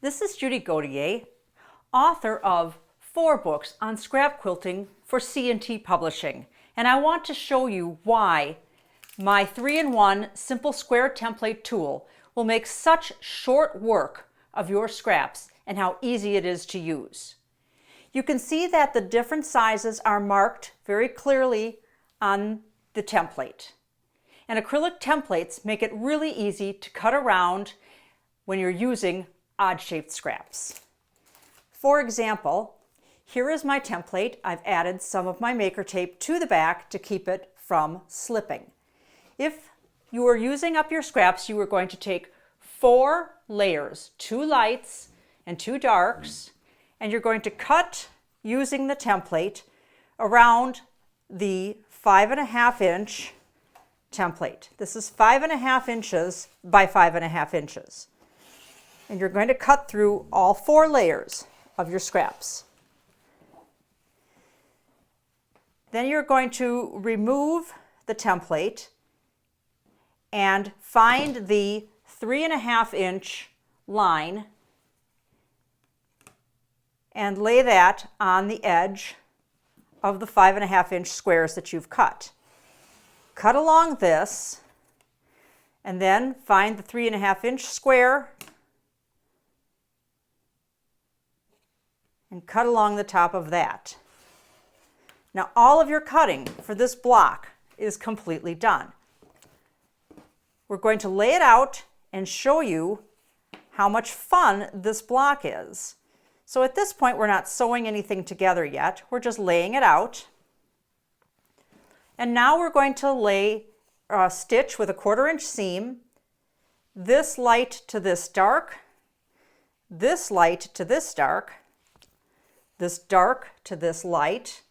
This is Judy Gautier, author of 4 books on scrap quilting for C&T Publishing, and I want to show you why my 3-in-1 simple square template tool will make such short work of your scraps and how easy it is to use. You can see that the different sizes are marked very clearly on the template. And acrylic templates make it really easy to cut around when you're using odd-shaped scraps. For example, here is my template. I've added some of my maker tape to the back to keep it from slipping. If you are using up your scraps, you are going to take 4 layers, 2 lights and 2 darks, and you're going to cut using the template around the 5.5 inch template. This is 5.5 inches by 5.5 inches. And you're going to cut through all 4 layers of your scraps. Then you're going to remove the template and find the 3.5 inch line and lay that on the edge of the 5.5 inch squares that you've cut. Cut along this and then find the 3.5 inch square and cut along the top of that. Now all of your cutting for this block is completely done. We're going to lay it out and show you how much fun this block is. So at this point we're not sewing anything together yet, we're just laying it out. And now we're going to lay a stitch with a 1/4 inch seam, this light to this dark, this light to this dark to this light,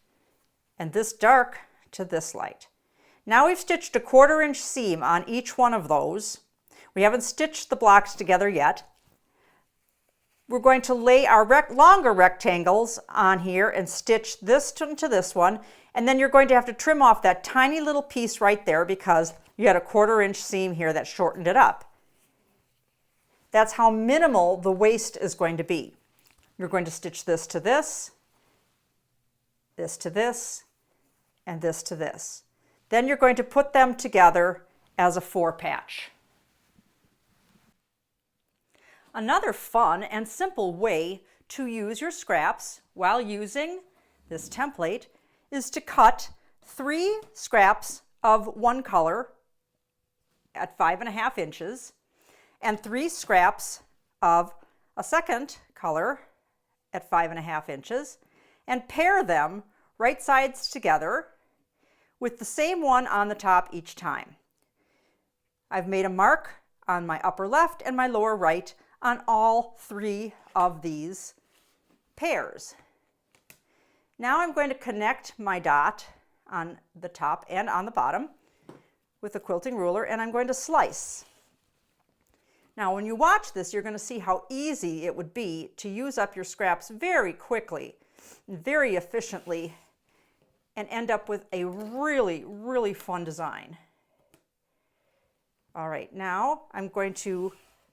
and this dark to this light. Now we've stitched a 1/4 inch seam on each one of those. We haven't stitched the blocks together yet. We're going to lay our longer rectangles on here and stitch this to this one, and then you're going to have to trim off that tiny little piece right there because you had a 1/4 inch seam here that shortened it up. That's how minimal the waste is going to be. You're going to stitch this to this to this, and this to this. Then you're going to put them together as a 4-patch. Another fun and simple way to use your scraps while using this template is to cut 3 scraps of one color at 5.5 inches and 3 scraps of a second color at 5.5 inches and pair them right sides together with the same one on the top each time. I've made a mark on my upper left and my lower right on all 3 of these pairs. Now I'm going to connect my dot on the top and on the bottom with a quilting ruler, and I'm going to slice. Now when you watch this, you're going to see how easy it would be to use up your scraps very quickly and very efficiently and end up with a really fun design. All right, now I'm going to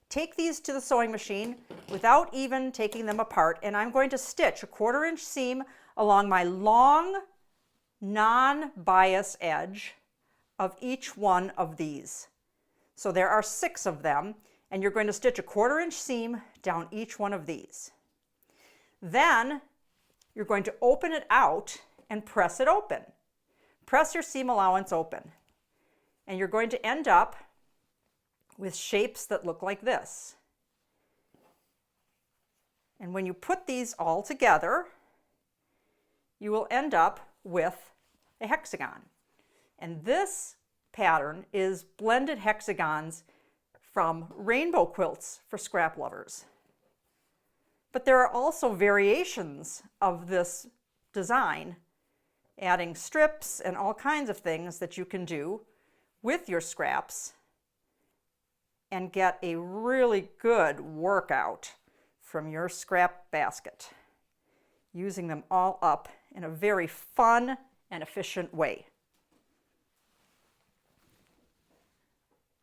take these to the sewing machine without even taking them apart, and I'm going to stitch a 1/4 inch seam along my long non-bias edge of each one of these. So there are 6 of them, and you're going to stitch a 1/4 inch seam down each one of these. Then you're going to open it out and press it open. Press your seam allowance open, and you're going to end up with shapes that look like this. And when you put these all together, you will end up with a hexagon. And this pattern is blended hexagons from rainbow quilts for scrap lovers. But there are also variations of this design, adding strips and all kinds of things that you can do with your scraps and get a really good workout from your scrap basket, using them all up in a very fun and efficient way.